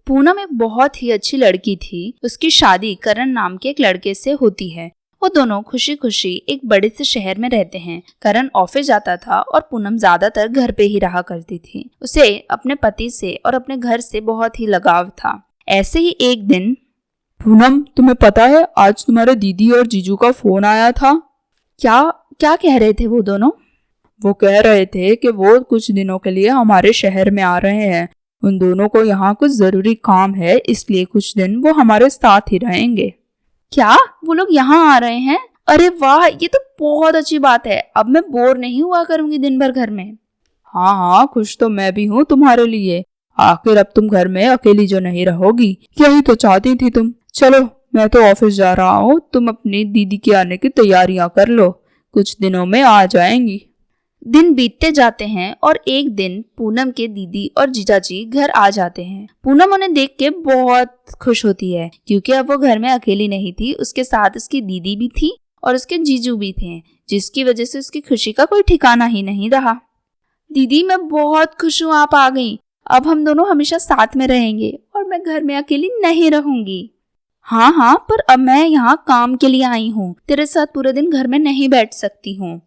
पूनम एक बहुत ही अच्छी लड़की थी। उसकी शादी करण नाम के एक लड़के से होती है। वो दोनों खुशी खुशी एक बड़े से शहर में रहते हैं। करण ऑफिस जाता था और पूनम ज्यादातर घर पे ही रहा करती थी। उसे अपने पति से और अपने घर से बहुत ही लगाव था। ऐसे ही एक दिन, पूनम, तुम्हें पता है आज तुम्हारे दीदी और जीजू का फोन आया था। क्या क्या कह रहे थे वो दोनों? वो कह रहे थे कि वो कुछ दिनों के लिए हमारे शहर में आ रहे हैं। उन दोनों को यहाँ कुछ जरूरी काम है, इसलिए कुछ दिन वो हमारे साथ ही रहेंगे। क्या वो लोग यहाँ आ रहे हैं? अरे वाह, ये तो बहुत अच्छी बात है। अब मैं बोर नहीं हुआ करूंगी दिन भर घर में। हाँ, खुश तो मैं भी हूँ तुम्हारे लिए। आखिर अब तुम घर में अकेली जो नहीं रहोगी, यही तो चाहती थी तुम। चलो, मैं तो ऑफिस जा रहा हूँ, तुम अपनी दीदी के आने की तैयारियां कर लो, कुछ दिनों में आ जाएंगी। दिन बीतते जाते हैं और एक दिन पूनम के दीदी और जीजाजी घर आ जाते हैं। पूनम उन्हें देख के बहुत खुश होती है क्योंकि अब वो घर में अकेली नहीं थी। उसके साथ उसकी दीदी भी थी और उसके जीजू भी थे, जिसकी वजह से उसकी खुशी का कोई ठिकाना ही नहीं रहा। दीदी, मैं बहुत खुश हूँ आप आ गई। अब हम दोनों हमेशा साथ में रहेंगे और मैं घर में अकेली नहीं रहूंगी। हाँ हाँ, पर अब मैं यहाँ काम के लिए आई हूँ, तेरे साथ पूरे दिन घर में नहीं बैठ सकती हूँ।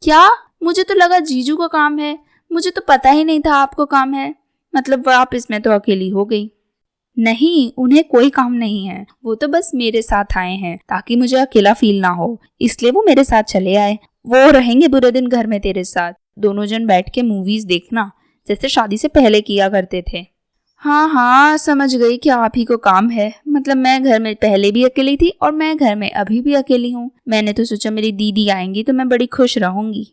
क्या? मुझे तो लगा जीजू का काम है। मुझे तो पता ही नहीं था आपको काम है। मतलब आप इसमें तो अकेली हो गई। नहीं, उन्हें कोई काम नहीं है। वो तो बस मेरे साथ आए हैं ताकि मुझे अकेला फील ना हो, इसलिए वो मेरे साथ चले आए। वो रहेंगे पूरे दिन घर में तेरे साथ। दोनों जन बैठ के मूवीज देखना, जैसे शादी से पहले किया करते थे। हाँ हाँ, समझ गई कि आप ही को काम है। मतलब मैं घर में पहले भी अकेली थी और मैं घर में अभी भी अकेली हूँ। मैंने तो सोचा मेरी दीदी आएंगी तो मैं बड़ी खुश रहूंगी।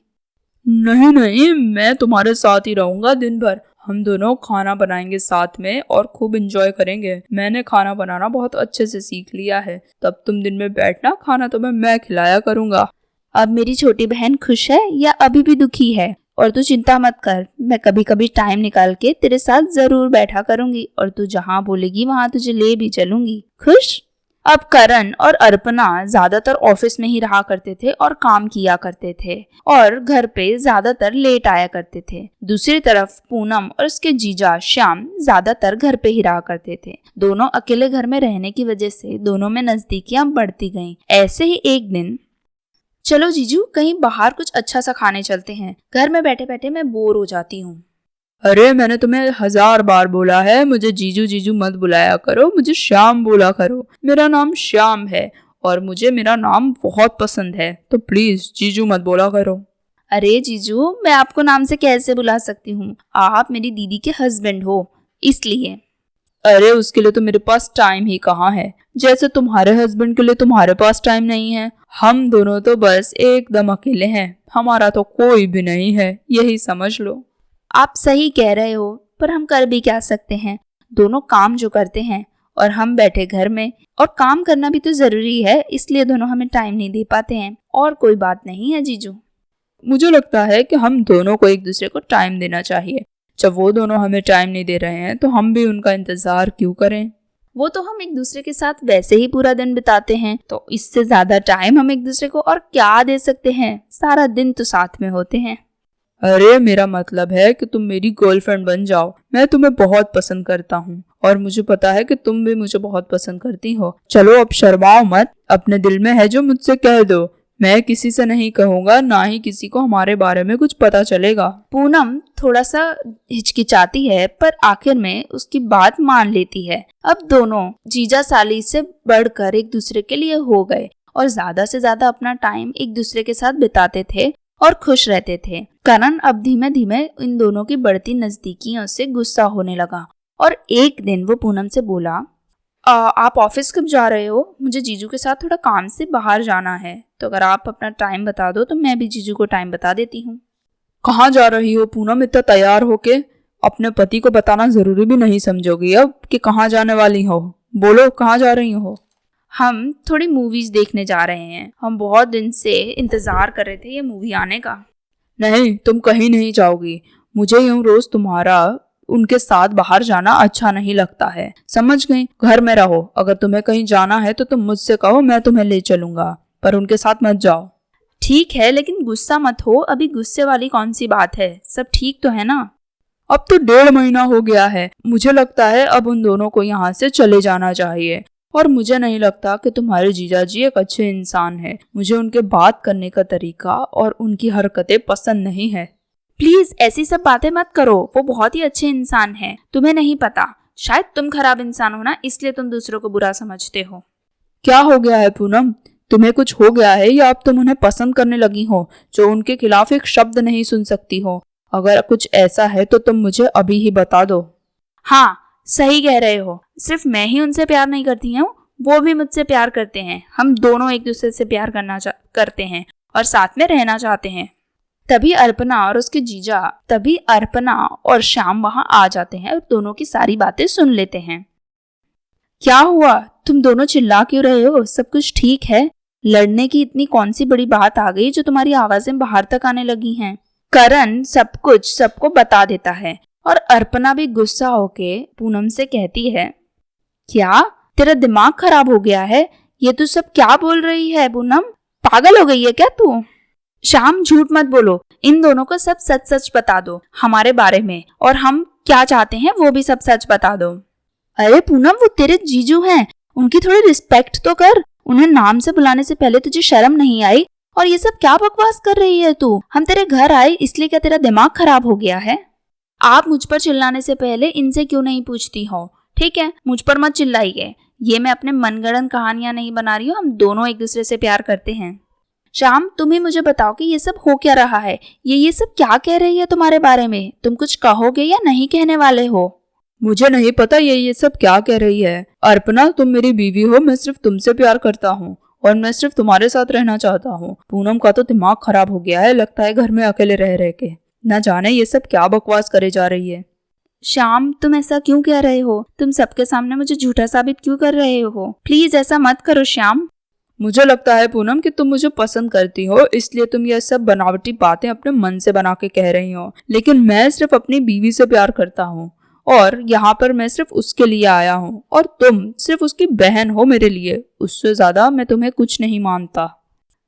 नहीं नहीं, मैं तुम्हारे साथ ही रहूंगा दिन भर। हम दोनों खाना बनाएंगे साथ में और खूब एंजॉय करेंगे। मैंने खाना बनाना बहुत अच्छे से सीख लिया है। तब तुम दिन में बैठना, खाना तुम्हें मैं खिलाया करूंगा। अब मेरी छोटी बहन खुश है या अभी भी दुखी है? और तू चिंता मत कर, मैं कभी कभी टाइम निकाल के तेरे साथ जरूर बैठा करूंगी और तू जहाँ बोलेगी वहाँ तुझे ले भी चलूंगी। खुश? अब करण और अर्पणा ज्यादातर ऑफिस में ही रहा करते थे और काम किया करते थे और घर पे ज्यादातर लेट आया करते थे। दूसरी तरफ पूनम और उसके जीजा श्याम ज्यादातर घर पे ही रहा करते थे। दोनों अकेले घर में रहने की वजह से दोनों में नजदीकियां बढ़ती गईं। ऐसे ही एक दिन, चलो जीजू, कहीं बाहर कुछ अच्छा सा खाने चलते हैं। घर में बैठे बैठे मैं बोर हो जाती हूँ। अरे, मैंने तुम्हें 1000 बार बोला है मुझे जीजू जीजू मत बुलाया करो, मुझे श्याम बोला करो। मेरा नाम श्याम है और मुझे मेरा नाम बहुत पसंद है, तो प्लीज जीजू मत बोला करो। अरे जीजू, मैं आपको नाम से कैसे बुला सकती हूँ? आप मेरी दीदी के हस्बैंड हो, इसलिए। अरे, उसके लिए तो मेरे पास टाइम ही कहाँ है। जैसे तुम्हारे हस्बैंड के लिए तुम्हारे पास टाइम नहीं है, हम दोनों तो बस एकदम अकेले हैं। हमारा तो कोई भी नहीं है, यही समझ लो। आप सही कह रहे हो, पर हम कर भी क्या सकते हैं? दोनों काम जो करते हैं और हम बैठे घर में, और काम करना भी तो जरूरी है, इसलिए दोनों हमें टाइम नहीं दे पाते हैं। और कोई बात नहीं है जीजू। मुझे लगता है कि हम दोनों को एक दूसरे को टाइम देना चाहिए। जब वो दोनों हमें टाइम नहीं दे रहे हैं तो हम भी उनका इंतजार क्यों करें? वो तो हम एक दूसरे के साथ वैसे ही पूरा दिन बिताते हैं, तो इससे ज्यादा टाइम हम एक दूसरे को और क्या दे सकते हैं? सारा दिन तो साथ में होते हैं। अरे, मेरा मतलब है कि तुम मेरी गर्लफ्रेंड बन जाओ। मैं तुम्हें बहुत पसंद करता हूँ और मुझे पता है कि तुम भी मुझे बहुत पसंद करती हो। चलो, अब शर्माओ मत, अपने दिल में है जो मुझसे कह दो। मैं किसी से नहीं कहूँगा, ना ही किसी को हमारे बारे में कुछ पता चलेगा। पूनम थोड़ा सा हिचकिचाती है, पर आखिर में उसकी बात मान लेती है। अब दोनों जीजा साली से बढ़कर एक दूसरे के लिए हो गए और ज्यादा से ज्यादा अपना टाइम एक दूसरे के साथ बिताते थे और खुश रहते थे। करण अब धीमे धीमे इन दोनों की बढ़ती नजदीकियों से गुस्सा होने लगा और एक दिन वो पूनम से बोला, आप ऑफिस कब जा रहे हो? मुझे जीजू के साथ थोड़ा काम से बाहर जाना है, तो अगर आप अपना टाइम बता दो तो मैं भी जीजू को टाइम बता देती हूँ। कहाँ जा रही हो पूनम, इतना तैयार होके? अपने पति को बताना जरूरी भी नहीं समझोगी अब कि कहाँ जाने वाली हो? बोलो, कहाँ जा रही हो? हम थोड़ी मूवीज देखने जा रहे हैं। हम बहुत दिन से इंतजार कर रहे थे ये मूवी आने का। नहीं, तुम कहीं नहीं जाओगी। मुझे यूं रोज तुम्हारा उनके साथ बाहर जाना अच्छा नहीं लगता है, समझ गई? घर में रहो। अगर तुम्हें कहीं जाना है तो तुम मुझसे कहो, मैं तुम्हें ले चलूंगा, पर उनके साथ मत जाओ। ठीक है, लेकिन गुस्सा मत हो। अभी गुस्से वाली कौन सी बात है? सब ठीक तो है ना? अब तो 1.5 महीना हो गया है। मुझे लगता है अब उन दोनों को यहाँ से चले जाना चाहिए। और मुझे नहीं लगता कि तुम्हारे जीजा जी एक अच्छे इंसान है। मुझे उनके बात करने का तरीका और उनकी हरकतें पसंद नहीं है। प्लीज ऐसी सब बातें मत करो, वो बहुत ही अच्छे इंसान है। तुम्हें नहीं पता, शायद तुम खराब इंसान हो ना, इसलिए तुम दूसरों को बुरा समझते हो। क्या हो गया है पूनम? तुम्हें कुछ हो गया है या अब तुम उन्हें पसंद करने लगी हो जो उनके खिलाफ एक शब्द नहीं सुन सकती हो? अगर कुछ ऐसा है तो तुम मुझे अभी ही बता दो। हाँ, सही कह रहे हो। सिर्फ मैं ही उनसे प्यार नहीं करती हूँ, वो भी मुझसे प्यार करते हैं। हम दोनों एक दूसरे से प्यार करते हैं और साथ में रहना चाहते हैं। तभी अर्पणा और श्याम वहां आ जाते हैं और दोनों की सारी बातें सुन लेते हैं। क्या हुआ? तुम दोनों चिल्ला क्यों रहे हो? सब कुछ ठीक है? लड़ने की इतनी कौन सी बड़ी बात आ गई जो तुम्हारी आवाजें बाहर तक आने लगी हैं? करण सब कुछ सबको बता देता है और अर्पणा भी गुस्सा होके पूनम से कहती है, क्या तेरा दिमाग खराब हो गया है? ये तू सब क्या बोल रही है पूनम? पागल हो गई है क्या तू? श्याम, झूठ मत बोलो, इन दोनों को सब सच सच बता दो हमारे बारे में, और हम क्या चाहते हैं वो भी सब सच बता दो। अरे पूनम, वो तेरे जीजू हैं, उनकी थोड़ी रिस्पेक्ट तो कर। उन्हें नाम से बुलाने से पहले तुझे शर्म नहीं आई? और ये सब क्या बकवास कर रही है तू? हम तेरे घर आए इसलिए क्या तेरा दिमाग खराब हो गया है? आप मुझ पर चिल्लाने से पहले इनसे क्यों नहीं पूछती हो? ठीक है, मुझ पर मत चिल्लाइए। ये मैं अपने मनगढ़ंत कहानियां नहीं बना रही हूँ, हम दोनों एक दूसरे से प्यार करते हैं। श्याम, तुम ही मुझे बताओ कि ये सब हो क्या रहा है? ये सब क्या कह रही है तुम्हारे बारे में? तुम कुछ कहोगे या नहीं कहने वाले हो? मुझे नहीं पता ये सब क्या कह रही है। अर्पणा, तुम मेरी बीवी हो, मैं सिर्फ तुमसे प्यार करता हूँ और मैं सिर्फ तुम्हारे साथ रहना चाहता हूँ। पूनम का तो दिमाग खराब हो गया है, लगता है घर में अकेले रह रह के। न जाने ये सब क्या बकवास करे जा रही है। श्याम, तुम ऐसा क्यों कह रहे हो? तुम सबके सामने मुझे झूठा साबित क्यों कर रहे हो? प्लीज ऐसा मत करो श्याम। मुझे लगता है पूनम कि तुम मुझे पसंद करती हो, इसलिए तुम ये सब बनावटी बातें अपने मन से बना के कह रही हो। लेकिन मैं सिर्फ अपनी बीवी से प्यार करता हूँ और यहाँ पर मैं सिर्फ उसके लिए आया हूँ और तुम सिर्फ उसकी बहन हो मेरे लिए। उससे ज्यादा मैं तुम्हें कुछ नहीं मानता।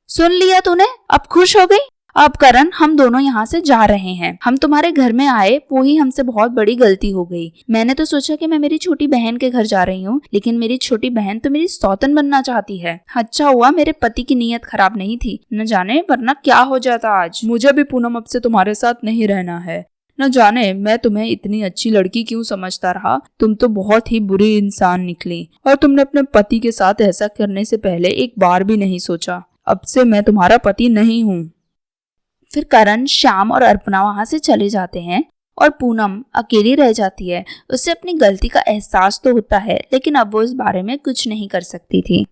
सुन लिया तूने? अब खुश हो गई? अब करण, हम दोनों यहाँ से जा रहे हैं। हम तुम्हारे घर में आए वो ही हमसे बहुत बड़ी गलती हो गई। मैंने तो सोचा कि मैं मेरी छोटी बहन के घर जा रही हूँ, लेकिन मेरी छोटी बहन तो मेरी सौतन बनना चाहती है। अच्छा हुआ मेरे पति की नीयत खराब नहीं थी, न जाने वरना क्या हो जाता आज। मुझे भी पूनम अब से तुम्हारे साथ नहीं रहना है। न जाने मैं तुम्हें इतनी अच्छी लड़की क्यों समझता रहा। तुम तो बहुत ही बुरी इंसान निकली और तुमने अपने पति के साथ ऐसा करने से पहले एक बार भी नहीं सोचा। अब से मैं तुम्हारा पति नहीं हूँ। फिर करण, श्याम और अर्पणा वहां से चले जाते हैं और पूनम अकेली रह जाती है। उसे अपनी गलती का एहसास तो होता है, लेकिन अब वो इस बारे में कुछ नहीं कर सकती थी।